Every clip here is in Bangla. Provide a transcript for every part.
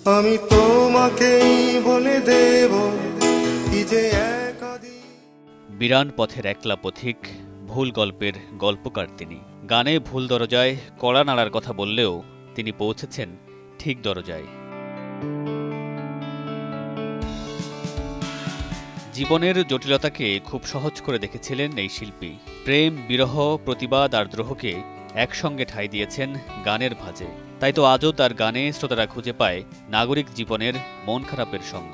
আমি তোমাকেই বলে দেব কি যে বিরান পথের একলা পথিক, ভুল গল্পের গল্পকার তিনি। গানে ভুল দরজায় কড়া নাড়ার কথা বললেও তিনি পৌঁছেছেন ঠিক দরজায়। জীবনের জটিলতাকে খুব সহজ করে দেখেছিলেন এই শিল্পী। প্রেম, বিরহ, প্রতিবাদ আর দ্রোহকে একসঙ্গে ঠাঁই দিয়েছেন গানের ভাঁজে। তাই তো আজও তার গানে শ্রোতারা খুঁজে পায় নাগরিক জীবনের মন খারাপের সঙ্গ।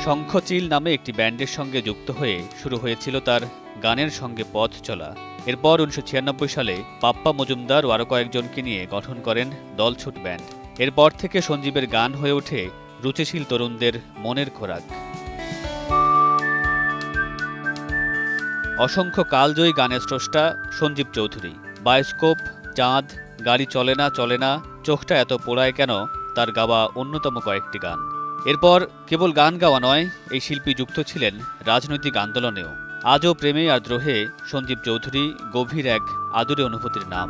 শঙ্খচিল নামে একটি ব্যান্ডের সঙ্গে যুক্ত হয়ে শুরু হয়েছিল তার গানের সঙ্গে পথ চলা। এরপর 1996 সালে পাপ্পা মজুমদার ও আরও কয়েকজনকে নিয়ে গঠন করেন দলছুট ব্যান্ড। এরপর থেকে সঞ্জীবের গান হয়ে ওঠে রুচিশীল তরুণদের মনের খোরাক। অসংখ্য কালজয়ী গানের স্রষ্টা সঞ্জীব চৌধুরী। বায়োস্কোপ, চাঁদ, গাড়ি চলে না চলে না, চোখটা এত পোড়ায় কেন তার গাওয়া অন্যতম কয়েকটি গান। এরপর কেবল গান গাওয়া নয়, এই শিল্পী যুক্ত ছিলেন রাজনৈতিক আন্দোলনেও। আজও প্রেমে আর দ্রোহে সঞ্জীব চৌধুরী গভীর এক আদুরে অনুভূতির নাম।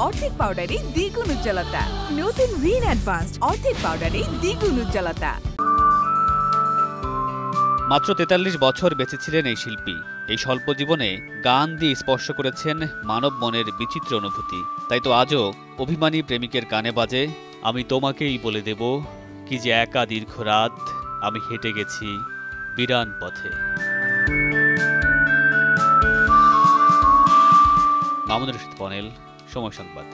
অর্ধেক পাউডারে দ্বিগুণ উজ্জ্বলতা। নতুন রিন অ্যাডভান্সড অর্ধেক পাউডারে দ্বিগুণ উজ্জ্বলতা। মাত্র 43 বছর বেঁচে ছিলেন এই শিল্পী। এই স্বল্প জীবনে গান দিয়ে স্পর্শ করেছেন মানব মনের বিচিত্র অনুভূতি। তাই তো আজও অভিমানী প্রেমিকের কানে বাজে, আমি তোমাকেই বলে দেব কি যে একা দীর্ঘ রাত আমি হেঁটে গেছি বিরান পথে। মামুনুর রশীদ পনেল, সময় সংবাদ।